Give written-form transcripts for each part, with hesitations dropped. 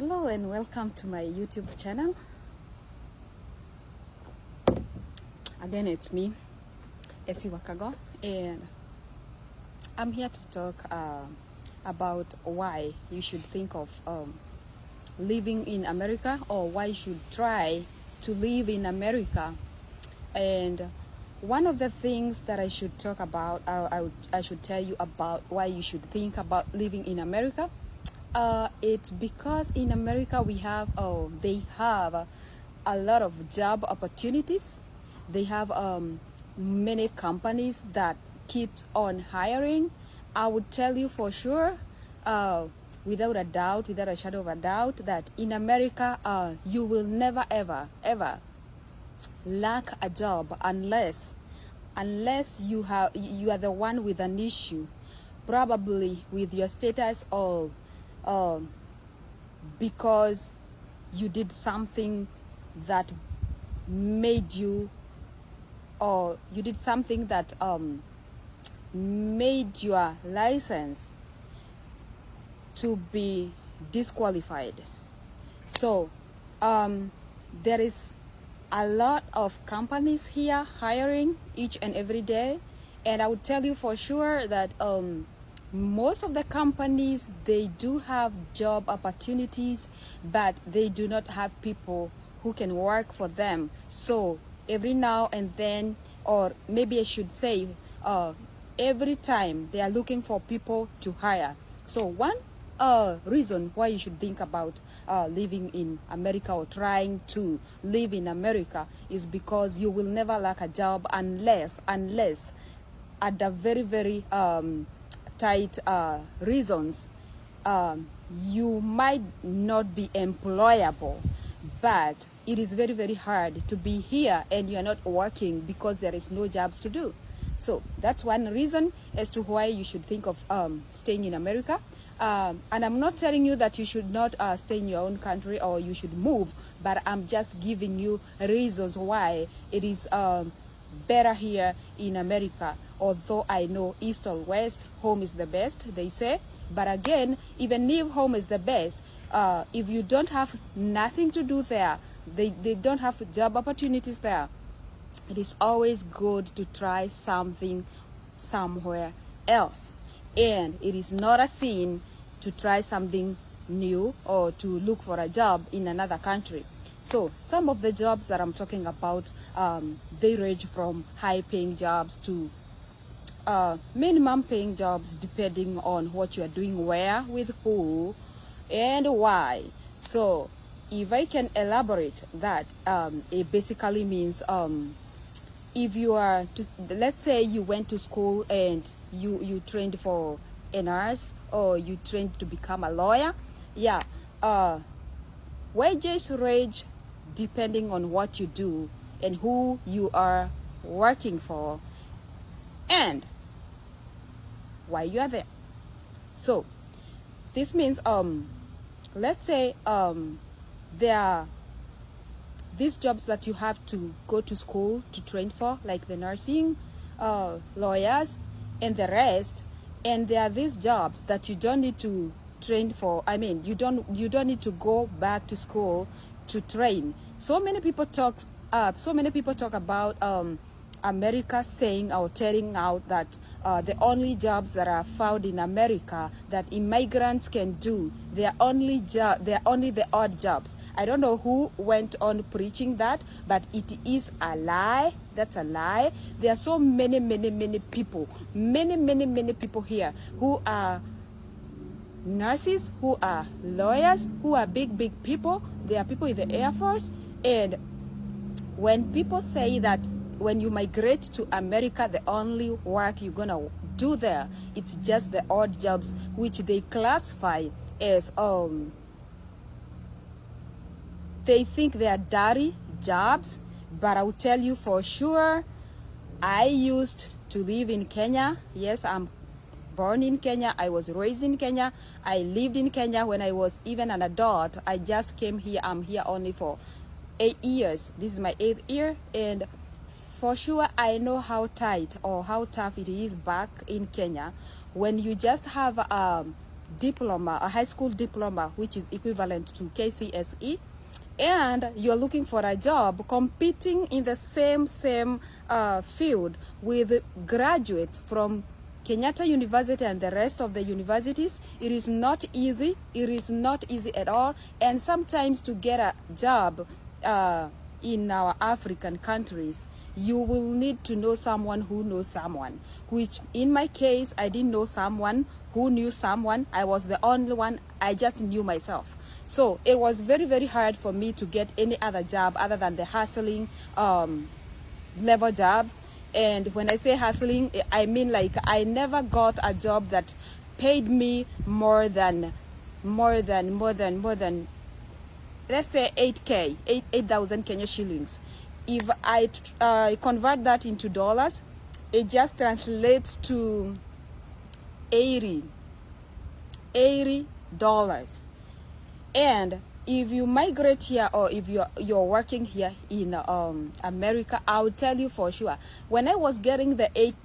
Hello and welcome to my YouTube channel. Again, it's me, Essie, and I'm here to talk about why you should think of living in America, or why you should try to live in America. And one of the things that I should talk about, I should tell you about why you should think about living in America. It's because in America they have a lot of job opportunities. They have many companies that keeps on hiring. I would tell you for sure, without a doubt, without a shadow of a doubt, that in America you will never ever lack a job unless you are the one with an issue, probably with your status, or because you did something that made you, or you did something that made your license to be disqualified. So there is a lot of companies here hiring each and every day, and I would tell you for sure that most of the companies, they do have job opportunities, but they do not have people who can work for them. So every now and then, or maybe I should say every time, they are looking for people to hire. So one reason why you should think about living in America, or trying to live in America, is because you will never lack a job unless at the very tight reasons, you might not be employable, but it is very hard to be here and you are not working because there is no jobs to do. So that's one reason as to why you should think of staying in America. And I'm not telling you that you should not stay in your own country or you should move, but I'm just giving you reasons why it is better here in America. Although I know East or West, home is the best, they say. But again, even if home is the best, if you don't have nothing to do there, they don't have job opportunities there, it is always good to try something somewhere else. And it is not a sin to try something new or to look for a job in another country. So some of the jobs that I'm talking about, they range from high-paying jobs to minimum paying jobs, depending on what you are doing, where, with who, and why. So if I can elaborate that, it basically means if you are to, let's say you went to school and you trained for a nurse, or you trained to become a lawyer, wages range depending on what you do and who you are working for and why you are there. So this means let's say there are these jobs that you have to go to school to train for, like the nursing, lawyers, and the rest. And there are these jobs that you don't need to train for. I mean, you don't need to go back to school to train. So many people talk about America saying, or telling out that the only jobs that are found in America that immigrants can do, they are only the odd jobs. I don't know who went on preaching that, but it is a lie. That's a lie. There are so many people, many people here who are nurses, who are lawyers, who are big people. There are people in the Air Force. And when people say that when you migrate to America, the only work you're gonna do there, it's just the odd jobs, which they classify as they think they are dirty jobs. But I will tell you for sure, I used to live in Kenya. Yes, I'm born in Kenya. I was raised in Kenya. I lived in Kenya when I was even an adult. I just came here. I'm here only for 8 years. This is my 8th year, and for sure I know how tight or how tough it is back in Kenya when you just have diploma, a high school diploma, which is equivalent to KCSE, and you're looking for a job competing in the same field with graduates from Kenyatta University and the rest of the universities, it is not easy. It is not easy at all. And sometimes to get a job in our African countries, you will need to know someone who knows someone, which in my case, I didn't know someone who knew someone. I was the only one. I just knew myself. So it was very, very hard for me to get any other job other than the hustling level jobs. And when I say hustling, I mean like I never got a job that paid me more than let's say 8,000 Kenya shillings. If I convert that into dollars, it just translates to $80. And if you migrate here, or if you're working here in America, I will tell you for sure, when I was getting the 8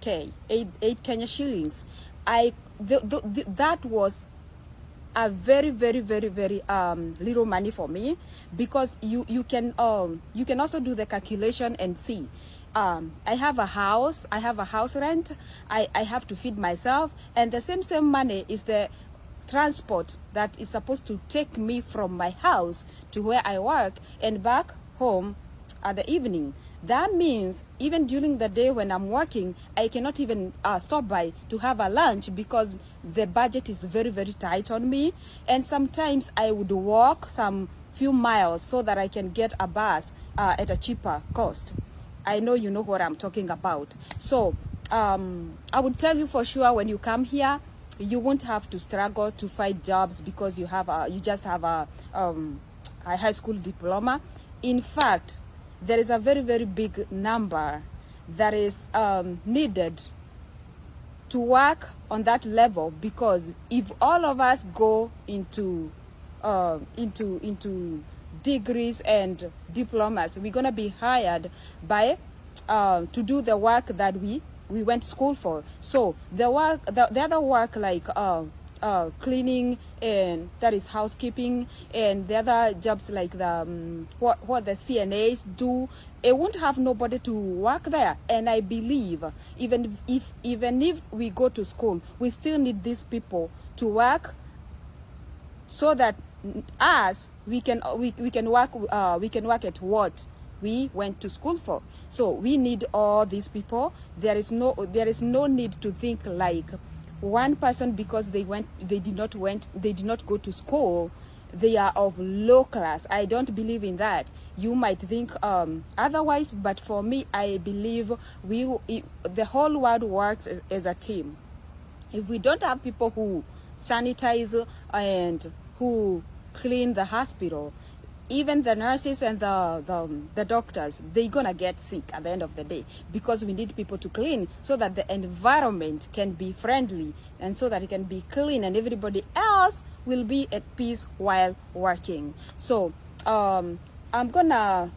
Kenya shillings, that was a very little money for me, because you can also do the calculation and see. I have a house rent, I have to feed myself, and the same money is the transport that is supposed to take me from my house to where I work and back home at the evening. That means even during the day when I'm working, I cannot even stop by to have a lunch, because the budget is very tight on me. And sometimes I would walk some few miles so that I can get a bus at a cheaper cost. I know you know what I'm talking about. So I would tell you for sure, when you come here, you won't have to struggle to find jobs because you just have a high school diploma. In fact, there is a very big number that is needed to work on that level, because if all of us go into degrees and diplomas, we're gonna be hired by to do the work that we went to school for. So the other work, like cleaning, and that is housekeeping, and the other jobs like the what the CNAs do, it won't have nobody to work there. And I believe even if we go to school, we still need these people to work, so that we can work at what we went to school for. So we need all these people. There is no need to think like one person, because they did not go to school, they are of low class. I don't believe in that. You might think otherwise, but for me, I believe the whole world works as a team. If we don't have people who sanitize and who clean the hospital, even the nurses and the doctors, they're gonna get sick at the end of the day, because we need people to clean so that the environment can be friendly and so that it can be clean, and everybody else will be at peace while working. So I'm gonna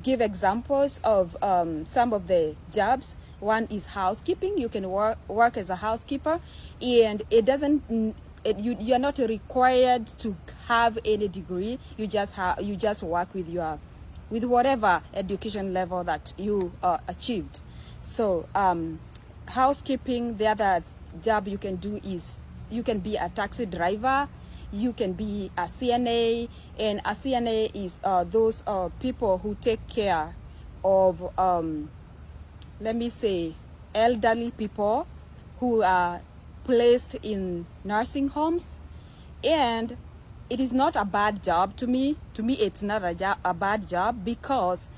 give examples of some of the jobs. One is housekeeping. You can work as a housekeeper, and it doesn't you're not required to have any degree. You just work with whatever education level that you achieved. So housekeeping, the other job you can do is you can be a taxi driver, you can be a CNA, and a CNA is those people who take care of let me say elderly people who are placed in nursing homes. And it is not a bad job to me. To me, it's not a bad job, because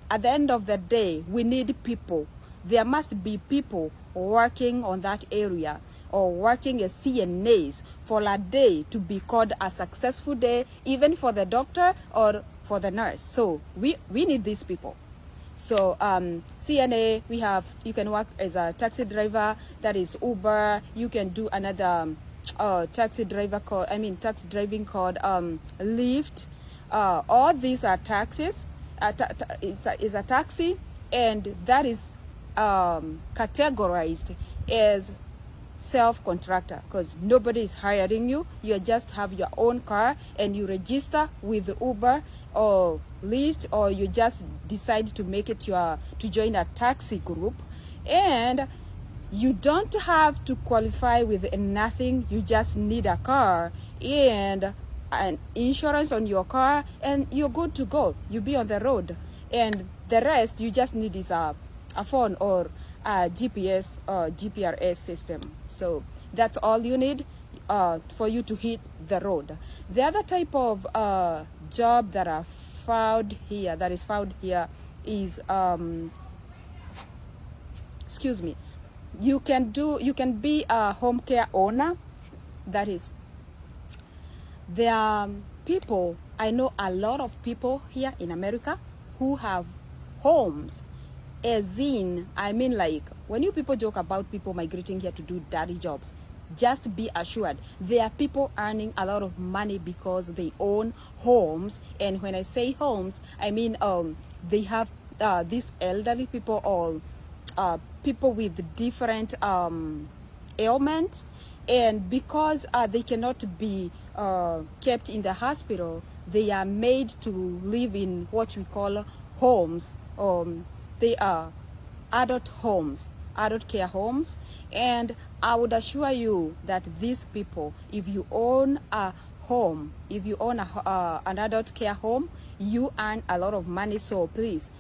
at the end of the day, we need people. There must be people working on that area, or working as CNAs, for a day to be called a successful day, even for the doctor or for the nurse. So we need these people. So CNA, you can work as a taxi driver, that is Uber. You can do another taxi driving called Lyft. All these are taxis. It's a taxi, and that is categorized as self-contractor, because nobody is hiring you. You just have your own car and you register with Uber or Lyft, or you just decide to make it to join a taxi group, and you don't have to qualify with nothing. You just need a car and an insurance on your car, and you're good to go. You be on the road, and the rest you just need is a phone or a GPS or GPRS system. So that's all you need for you to hit the road. The other type of job that is found here is excuse me, you can be a home care owner. That is, there are people, I know a lot of people here in America who have homes, as in, I mean, like, when you people joke about people migrating here to do dirty jobs, just be assured there are people earning a lot of money because they own homes. And when I say homes, I mean they have these elderly people or people with different ailments, and because they cannot be kept in the hospital, they are made to live in what we call homes. They are adult homes, adult care homes. And I would assure you that these people, if you own a home, if you own an adult care home, you earn a lot of money. So please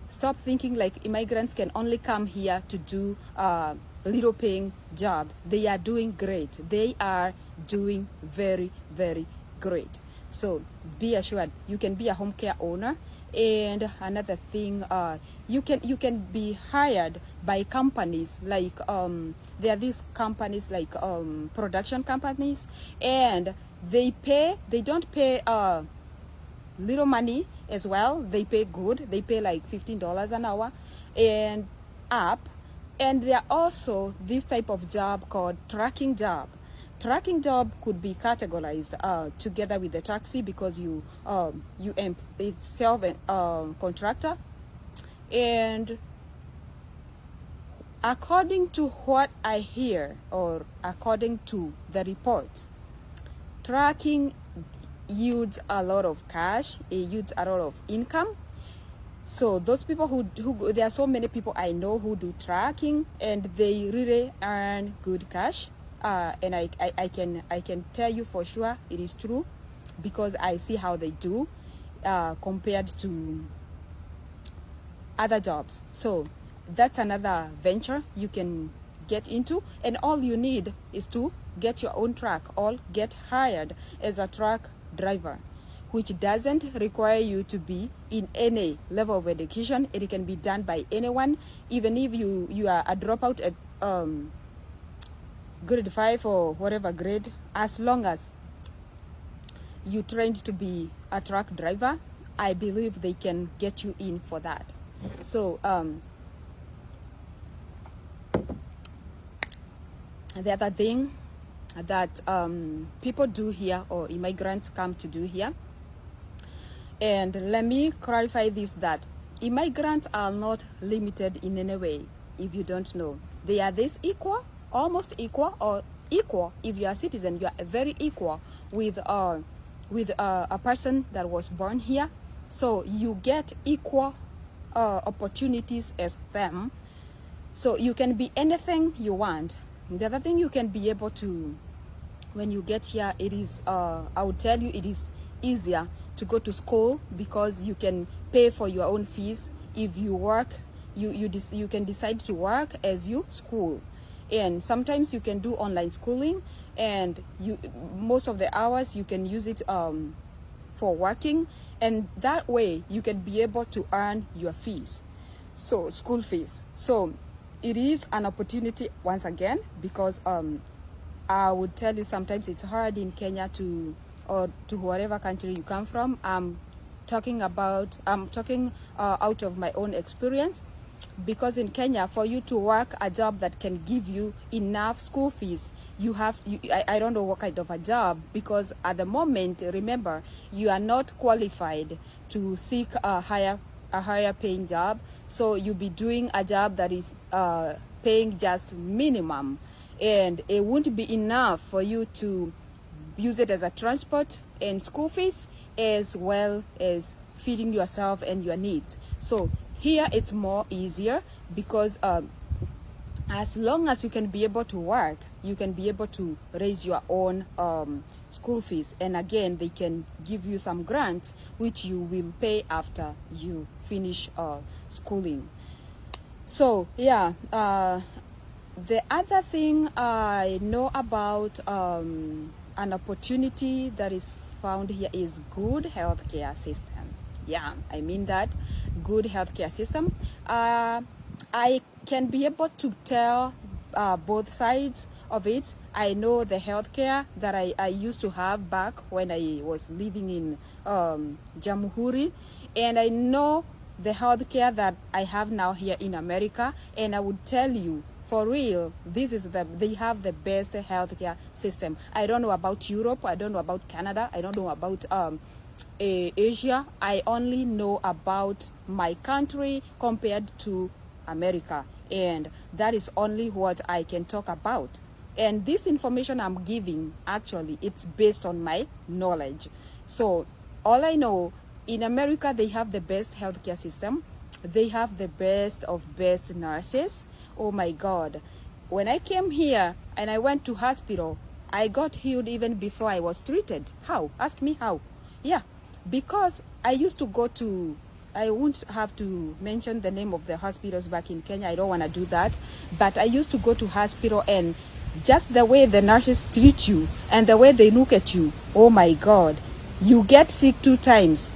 stop thinking like immigrants can only come here to do little paying jobs. They are doing great. They are doing very, very great. So be assured you can be a home care owner. And another thing, you can be hired by companies like there are these companies like production companies, and they don't pay little money as well. They pay good. They pay like $15 an hour and up. And there are also this type of job called tracking job. Tracking job could be categorized together with the taxi, because it's self contractor. And according to what I hear, or according to the reports, tracking yields a lot of cash. It yields a lot of income. So those people who there are so many people I know who do tracking, and they really earn good cash. And I can tell you for sure it is true, because I see how they do compared to other jobs. So that's another venture you can get into, and all you need is to get your own truck or get hired as a truck driver, which doesn't require you to be in any level of education. It can be done by anyone, even if you are a dropout at grade 5 or whatever grade. As long as you trained to be a truck driver, I believe they can get you in for that. So the other thing that people do here, or immigrants come to do here, and let me clarify this, that immigrants are not limited in any way. If you don't know, they are this equal, almost equal, or equal. If you are a citizen, you are very equal with a person that was born here. So you get equal opportunities as them. So you can be anything you want. The other thing you can be able to, when you get here, it is I would tell you, it is easier to go to school, because you can pay for your own fees. If you work, you can decide to work as you school. And sometimes you can do online schooling, and most of the hours you can use it for working, and that way you can be able to earn your fees, so school fees. So it is an opportunity once again, because I would tell you sometimes it's hard in Kenya or to whatever country you come from. I'm talking out of my own experience, because in Kenya, for you to work a job that can give you enough school fees, I don't know what kind of a job, because at the moment, remember, you are not qualified to seek a higher paying job. So you'll be doing a job that is paying just minimum. and it won't be enough for you to use it as a transport and school fees, as well as feeding yourself and your needs. So here it's more easier because as long as you can be able to work, you can be able to raise your own school fees. And again, they can give you some grants which you will pay after you finish schooling. So yeah, the other thing I know about an opportunity that is found here is good healthcare system. Yeah, I mean that good healthcare system. I can be able to tell both sides of it. I know the healthcare that I used to have back when I was living in Jamhuri, and I know the healthcare that I have now here in America. And I would tell you, for real, they have the best healthcare system. I don't know about Europe, I don't know about Canada, I don't know about Asia. I only know about my country compared to America, and that is only what I can talk about. And this information I'm giving, actually, it's based on my knowledge. So all I know, in America, they have the best healthcare system. They have the best of best nurses. Oh my God. When I came here and I went to hospital, I got healed even before I was treated. How? Ask me how. Yeah, because I used to go to, I won't have to mention the name of the hospitals back in Kenya. I don't want to do that. But I used to go to hospital, and just the way the nurses treat you and the way they look at you, oh my God, you get sick 2 times.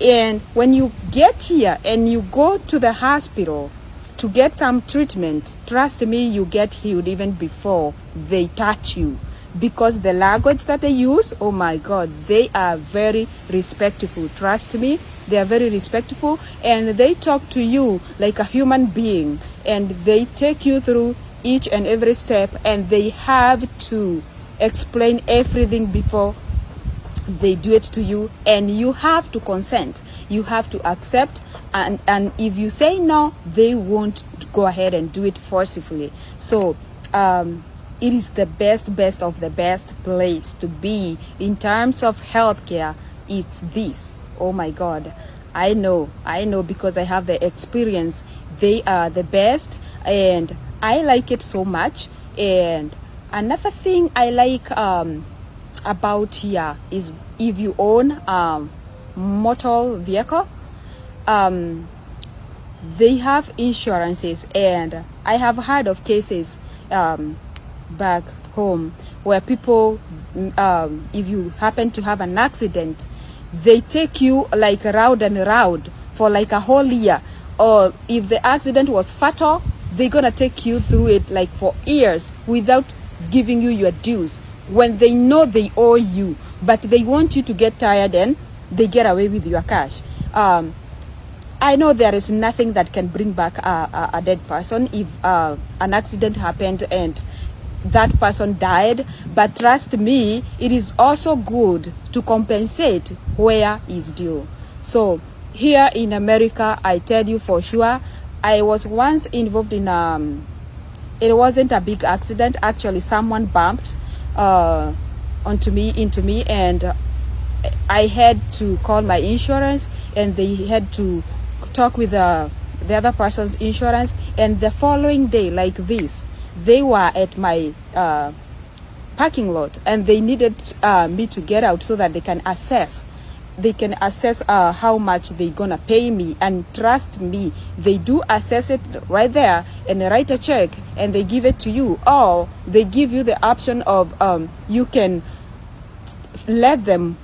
And when you get here and you go to the hospital to get some treatment, trust me, you get healed even before they touch you. Because the language that they use, oh my God, they are very respectful. Trust me, they are very respectful, and they talk to you like a human being, and they take you through each and every step, and they have to explain everything before they do it to you, and you have to consent. You have to accept, and if you say no, they won't go ahead and do it forcibly. So it is the best of the best place to be in terms of healthcare. It's this. Oh my God, I know because I have the experience. They are the best, and I like it so much. And another thing I like about here is if you own a motor vehicle, they have insurances, and I have heard of cases back home where people, if you happen to have an accident, they take you like round and round for like a whole year. Or if the accident was fatal, they're gonna take you through it like for years without giving you your dues, when they know they owe you, but they want you to get tired and they get away with your cash. I know there is nothing that can bring back a dead person if an accident happened and that person died, but trust me, it is also good to compensate where is due. So here in America, I tell you for sure, I was once involved in it wasn't a big accident. Actually, someone bumped into me, and I had to call my insurance, and they had to talk with the other person's insurance. And the following day, like this, they were at my parking lot, and they needed me to get out so that they can assess how much they're gonna pay me. And trust me, they do assess it right there and write a check, and they give it to you. Or they give you the option of you can let them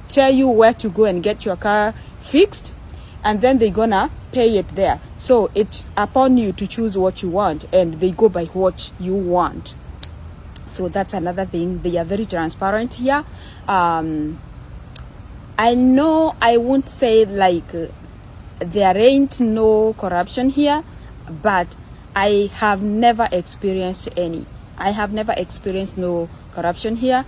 tell you where to go and get your car fixed, and then they're gonna pay it there. So it's upon you to choose what you want, and they go by what you want. So that's another thing. They are very transparent here. I know I won't say like there ain't no corruption here, but I have never experienced any. I have never experienced no corruption here.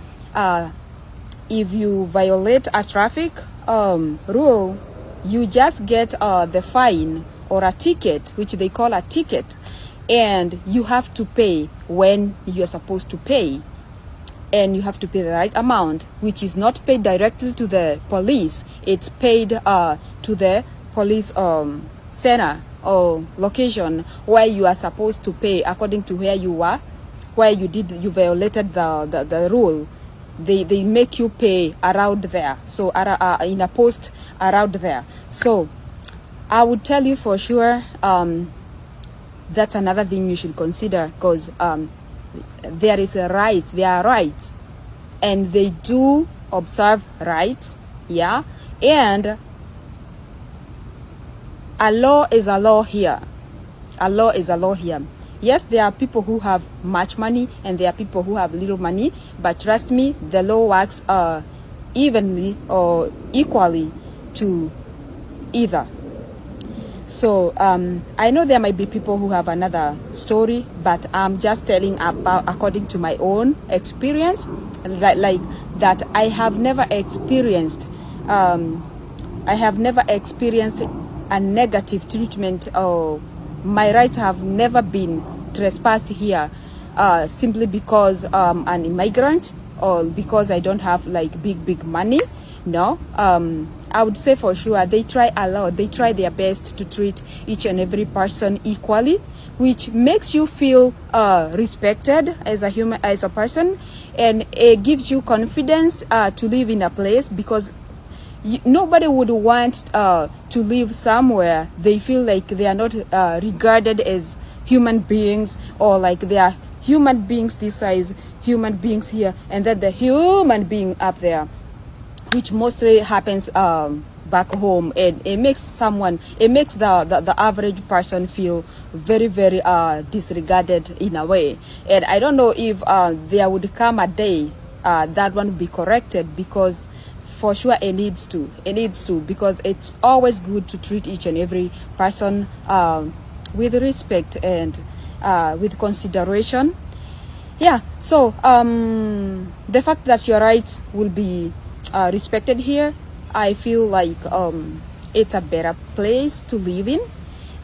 If you violate a traffic rule, you just get the fine or a ticket, which they call a ticket. and you have to pay when you're supposed to pay, and you have to pay the right amount, which is not paid directly to the police. It's paid to the police center or location where you are supposed to pay according to where you are, where you violated the rule. They make you pay around there, so in a post around there. So I would tell you for sure, that's another thing you should consider, because there is a rights, there are rights, and they do observe rights, yeah, and a law is a law here. A law is a law here. Yes, there are people who have much money and there are people who have little money, but trust me, the law works evenly or equally to either. So I know there might be people who have another story, but I'm just telling about according to my own experience, like that I have never experienced a negative treatment, or my rights have never been trespassed here simply because I'm an immigrant or because I don't have like big money. No, I would say for sure they try a lot. They try their best to treat each and every person equally, which makes you feel respected as a human, as a person, and it gives you confidence to live in a place, because nobody would want to live somewhere they feel like they are not regarded as human beings, or like they are human beings this size, human beings here, and then the human being up there, which mostly happens back home, and it makes the average person feel very disregarded in a way. And I don't know if there would come a day that one will be corrected, because for sure it needs to, because it's always good to treat each and every person with respect and with consideration. Yeah, so the fact that your rights will be respected here, I feel like it's a better place to live in.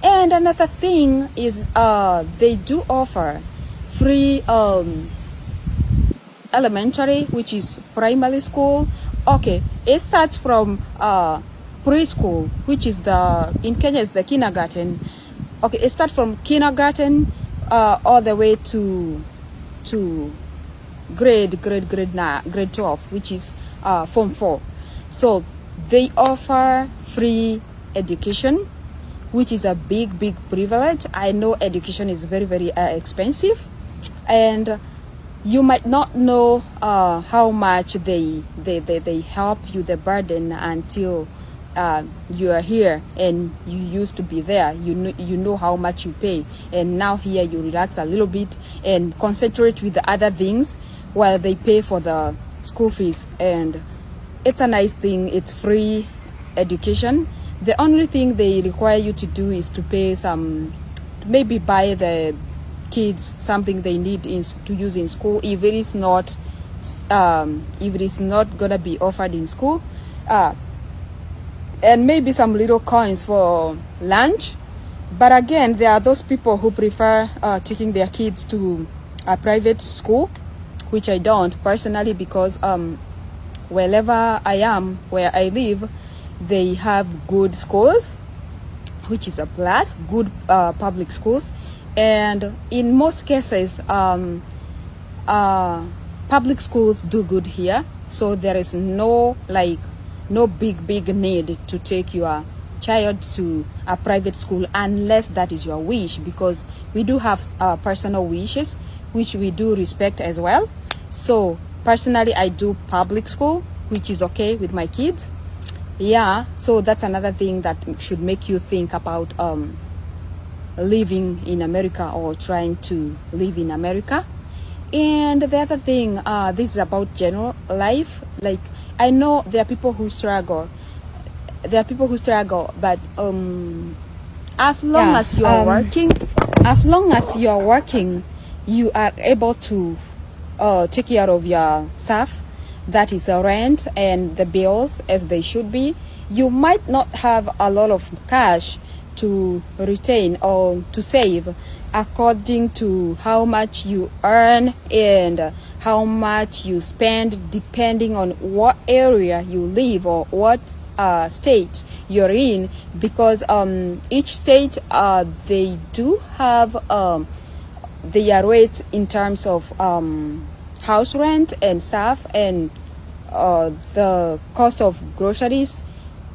And another thing is they do offer free elementary, which is primary school. Okay, it starts from preschool, which is in Kenya is the kindergarten. Okay, it starts from kindergarten all the way to grade 12, which is form 4. So they offer free education, which is a big privilege. I know education is very expensive, and you might not know how much they help you, the burden, until you are here and you used to be there. You know how much you pay, and now here you relax a little bit and concentrate with the other things while they pay for the school fees. And it's a nice thing. It's free education. The only thing they require you to do is to pay some, maybe buy the kids something they need to use in school, if it is not gonna be offered in school, and maybe some little coins for lunch. But again, there are those people who prefer taking their kids to a private school, which I don't personally, because wherever I am, where I live, they have good schools, which is a plus, good public schools. And in most cases, public schools do good here, so there is no big need to take your child to a private school, unless that is your wish, because we do have personal wishes, which we do respect as well. So personally, I do public school, which is okay with my kids. Yeah, so that's another thing that should make you think about living in America or trying to live in America. And the other thing, this is about general life. Like, I know there are people who struggle, but as long as you are working, you are able to take care of your stuff, that is rent and the bills, as they should be. You might not have a lot of cash to retain or to save according to how much you earn and how much you spend, depending on what area you live or what state you're in, because each state they do have their rates in terms of house rent and stuff, and the cost of groceries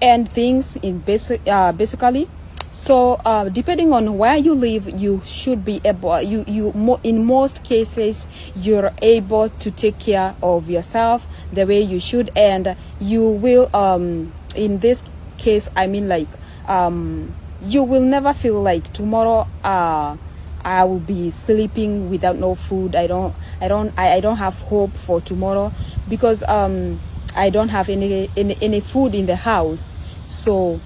and things in basically. So depending on where you live, you should be able, in most cases you're able to take care of yourself the way you should, and you will in this case, I mean, like you will never feel like tomorrow I will be sleeping without no food. I don't have hope for tomorrow because I don't have any food in the house. So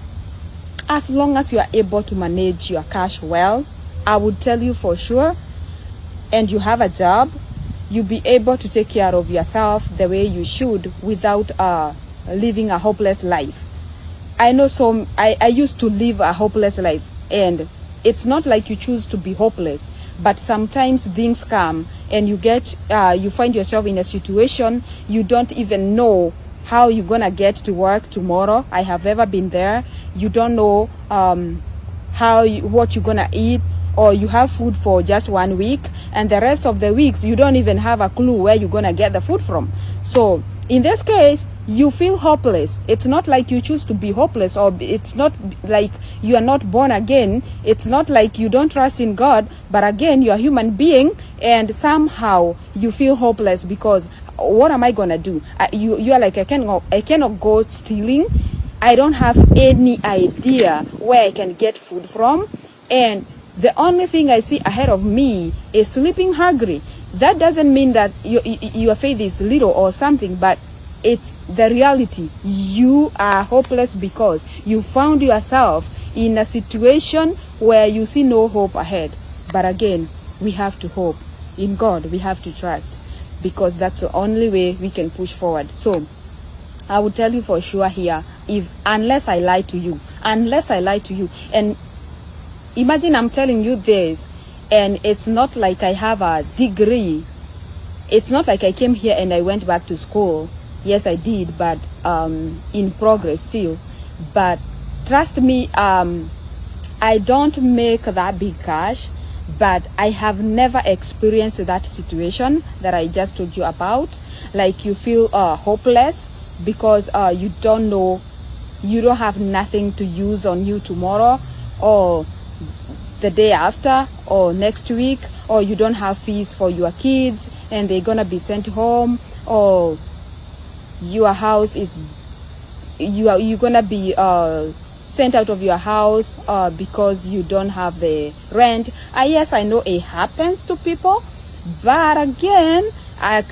as long as you are able to manage your cash well, I would tell you for sure, and you have a job, you'll be able to take care of yourself the way you should without living a hopeless life. I know I used to live a hopeless life, and it's not like you choose to be hopeless, but sometimes things come and you find yourself in a situation you don't even know how you're gonna get to work tomorrow. I have ever been there. You don't know what you're gonna eat, or you have food for just 1 week, and the rest of the weeks you don't even have a clue where you're gonna get the food from. So in this case, you feel hopeless. It's not like you choose to be hopeless, or it's not like you are not born again. It's not like you don't trust in God, but again, you're a human being, and somehow you feel hopeless because what am I gonna do? You are like, I cannot go stealing. I don't have any idea where I can get food from, and the only thing I see ahead of me is sleeping hungry. That doesn't mean that your faith is little or something, but it's the reality. You are hopeless because you found yourself in a situation where you see no hope ahead. But again, we have to hope in God. We have to trust, because that's the only way we can push forward. So I will tell you for sure here, unless I lie to you, and imagine I'm telling you this, and it's not like I have a degree. It's not like I came here and I went back to school. Yes, I did, but in progress still. But trust me, I don't make that big cash, but I have never experienced that situation that I just told you about. Like you feel hopeless because you don't know, you don't have nothing to use on you tomorrow, or the day after, or next week, or you don't have fees for your kids and they're gonna be sent home, or your house is, you're gonna be sent out of your house because you don't have the rent. Yes, I know it happens to people, but again,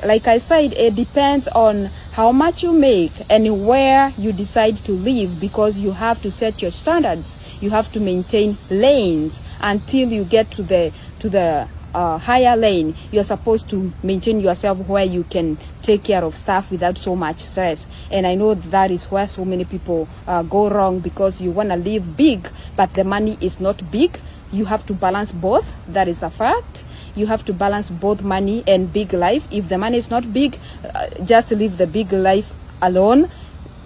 like I said, it depends on how much you make and where you decide to live, because you have to set your standards. You have to maintain lanes until you get to the higher lane. You're supposed to maintain yourself where you can take care of stuff without so much stress. And I know that is where so many people go wrong, because you want to live big, but the money is not big. You have to balance both. That is a fact. You have to balance both money and big life. If the money is not big, just live the big life alone.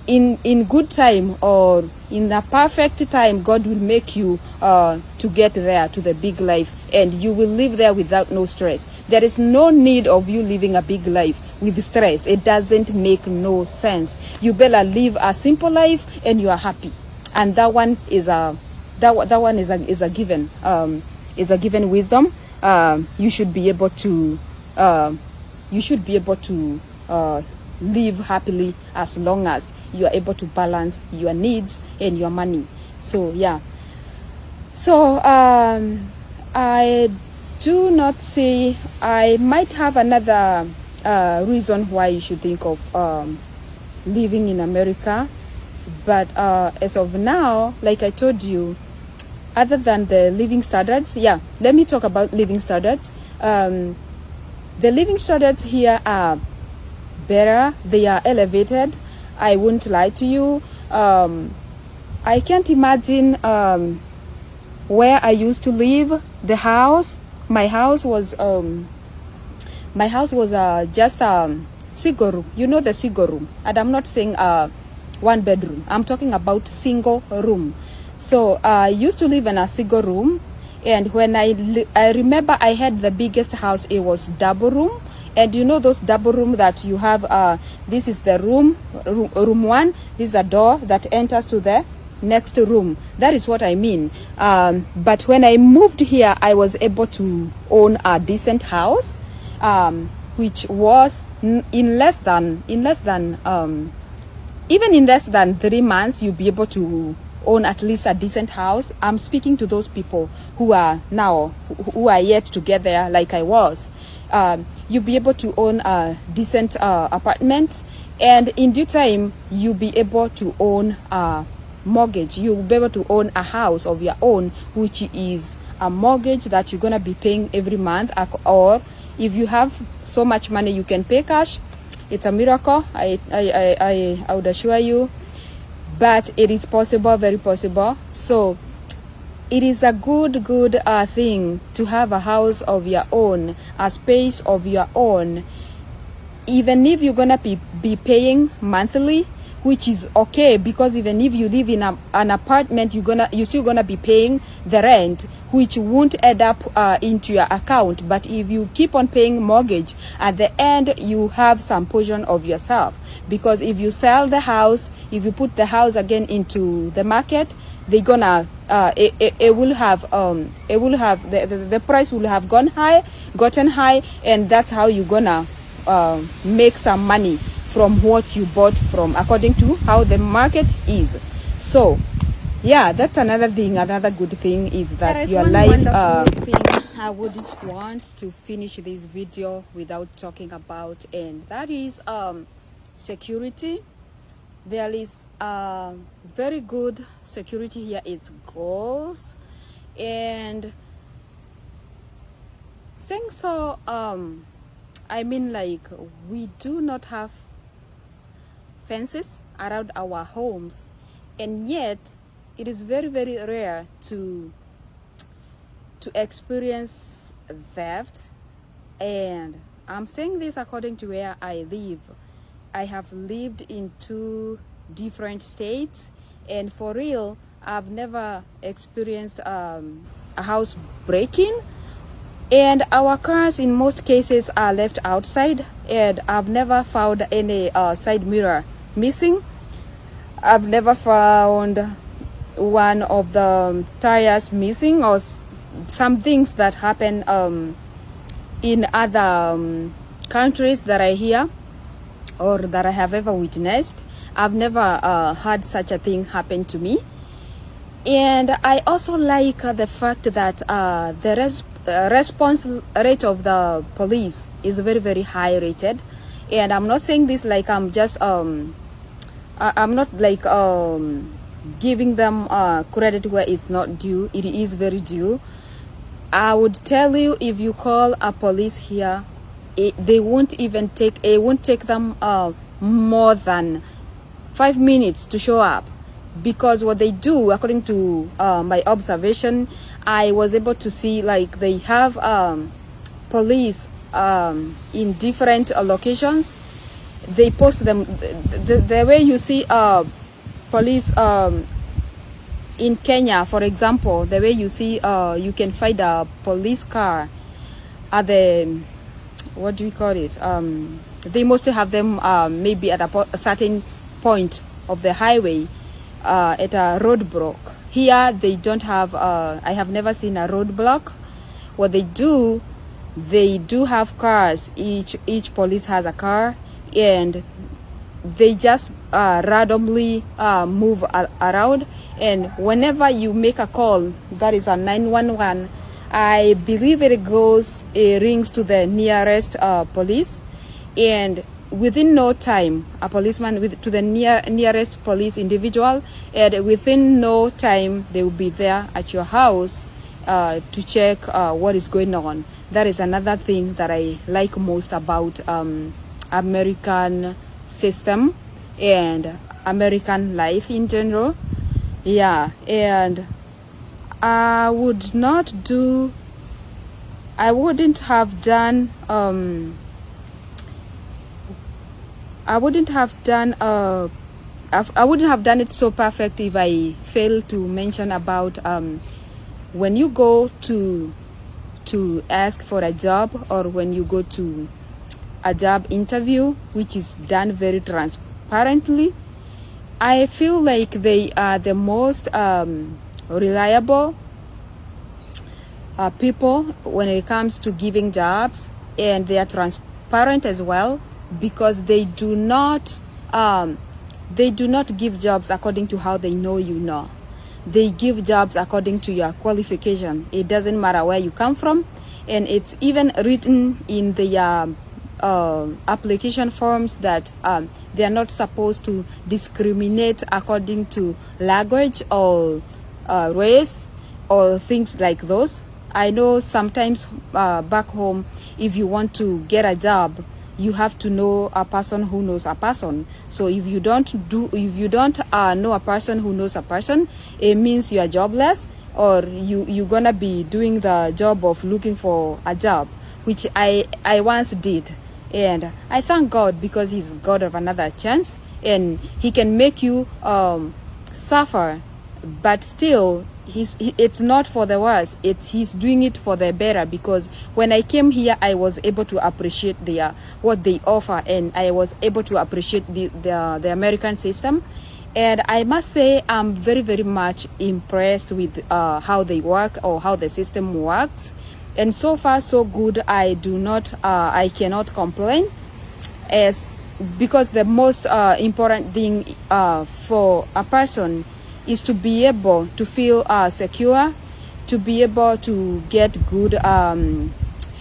In good time, or in the perfect time, God will make you to get there to the big life, and you will live there without no stress. There is no need of you living a big life with stress. It doesn't make no sense. You better live a simple life and you are happy, and that one is a given. Is a given wisdom. You should be able to live happily as long as you are able to balance your needs and your money. So yeah. So I do not see, I might have another reason why you should think of living in America, but as of now, like I told you, other than the living standards, let me talk about living standards. The living standards here are better. They are elevated. I won't lie to you. I can't imagine where I used to live, the house, my house was just single room. You know the single room, and I'm not saying one bedroom. I'm talking about single room. So I used to live in a single room, and when I remember I had the biggest house. It was double room, and you know those double room that you have. This is the room one. This is a door that enters to the next room. That is what I mean. But when I moved here, I was able to own a decent house, which was in less than even in less than 3 months, you'll be able to own at least a decent house. I'm speaking to those people who are yet to get there like I was. You'll be able to own a decent apartment, and in due time you'll be able to own a mortgage. You'll be able to own a house of your own, which is a mortgage that you're gonna be paying every month, or if you have so much money you can pay cash. It's a miracle, I would assure you, but it is possible, very possible. So it is a good thing to have a house of your own, a space of your own, even if you're gonna be paying monthly, which is okay, because even if you live in an apartment, you're still gonna be paying the rent, which won't add up into your account. But if you keep on paying mortgage, at the end you have some portion of yourself, because if you sell the house, if you put the house again into the market, they're gonna it will have the price will have gotten high, and that's how you're gonna make some money from what you bought from, according to how the market is. So yeah, that's another thing. Another good thing is that your life thing I wouldn't want to finish this video without talking about, and that is security. There is very good security here. It's goals, and saying so, I mean, like, we do not have fences around our homes, and yet it is very rare to experience theft. And I'm saying this according to where I live. I have lived in 2 different states, and for real, I've never experienced a house breaking, and our cars in most cases are left outside, and I've never found any side mirror missing. I've never found one of the tires missing, or some things that happen in other countries that I hear or that I have ever witnessed. I've never had such a thing happen to me. And I also like the fact that the response rate of the police is very high rated. And I'm not saying this like I'm just I'm not like giving them credit where it's not due. It is very due. I would tell you, if you call a police here, they won't even take, it won't take them more than 5 minutes to show up, because what they do, according to my observation, I was able to see, like, they have police in different locations. They post them the way you see police in Kenya, for example. The way you see you can find a police car at the, what do we call it, they mostly have them maybe at a certain point of the highway, at a roadblock. Here they don't have I have never seen a roadblock. What they do have cars. Each police has a car, and they just randomly move around. And whenever you make a call that is a 911, I believe it rings to the nearest police, and within no time, a policeman to the nearest police individual, and within no time they will be there at your house to check what is going on. That is another thing that I like most about American system and American life in general. Yeah, and I would not do, I wouldn't have done I wouldn't have done I wouldn't have done it so perfect if I failed to mention about when you go to ask for a job, or when you go to a job interview, which is done very transparently. I feel like they are the most reliable people when it comes to giving jobs, and they are transparent as well, because they do not give jobs according to how they know you know. They give jobs according to your qualification. It doesn't matter where you come from, and it's even written in the application forms that they are not supposed to discriminate according to language or race or things like those. I know sometimes back home, if you want to get a job, you have to know a person who knows a person. So if you don't know a person who knows a person, it means you are jobless, or you're gonna be doing the job of looking for a job, which I once did. And I thank God, because he's God of another chance, and he can make you suffer, but still it's not for the worse. He's doing it for the better, because when I came here, I was able to appreciate what they offer, and I was able to appreciate the American system. And I must say, I'm very, very much impressed with how they work, or how the system works. And so far so good. I cannot complain, because the most important thing for a person is to be able to feel secure, to be able to get good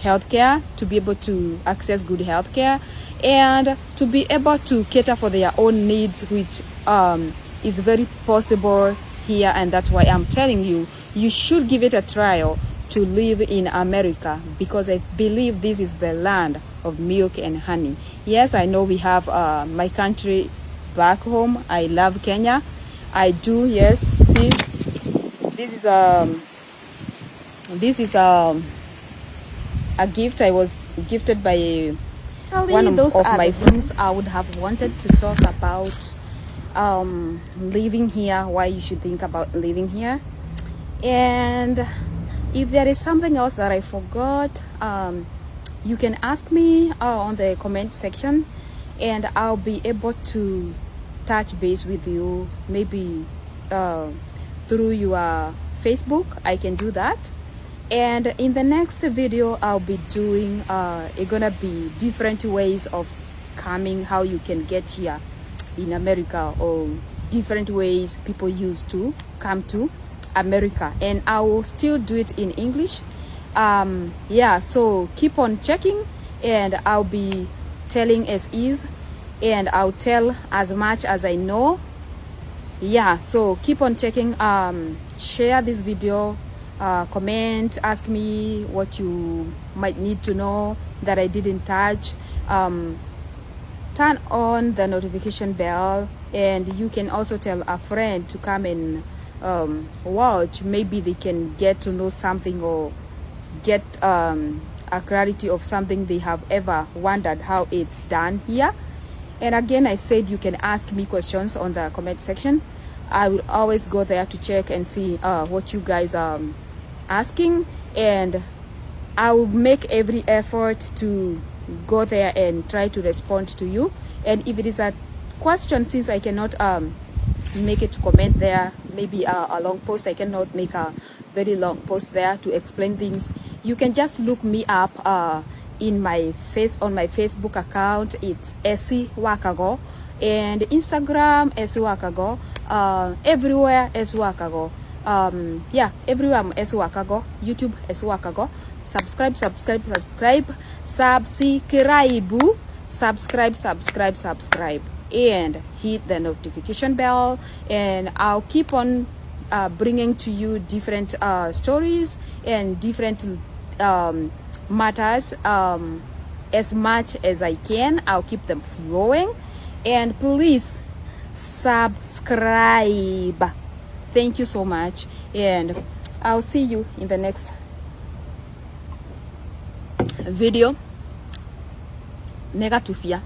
healthcare, to be able to access good healthcare, and to be able to cater for their own needs, which is very possible here. And that's why I'm telling you, you should give it a trial to live in America, because I believe this is the land of milk and honey. Yes, I know we have my country back home. I love Kenya. I do, yes. See, this is a gift I was gifted by one of my friends. I would have wanted to talk about living here, why you should think about living here. And if there is something else that I forgot, you can ask me on the comment section, and I'll be able to touch base with you, maybe through your Facebook. I can do that. And in the next video, I'll be doing it's gonna be different ways of coming, how you can get here in America, or different ways people used to come to America. And I will still do it in English. Yeah, so keep on checking, and I'll be telling as is, and I'll tell as much as I know. Yeah, so keep on checking. Share this video, comment, ask me what you might need to know that I didn't touch. Turn on the notification bell, and you can also tell a friend to come and watch. Maybe they can get to know something, or get a clarity of something they have ever wondered how it's done here. And again, I said you can ask me questions on the comment section. I will always go there to check and see what you guys are asking, and I will make every effort to go there and try to respond to you. And if it is a question, since I cannot make it to comment there, maybe a long post, I cannot make a very long post there to explain things, you can just look me up on my Facebook account. It's Essie Wakago, and Instagram Essie Wakago, everywhere Essie Wakago. Yeah, everywhere I'm Essie Wakago. YouTube Essie Wakago. Subscribe, and hit the notification bell, and I'll keep on bringing to you different stories and different matters as much as I can. I'll keep them flowing, and please subscribe. Thank you so much, and I'll see you in the next video. Negatufia.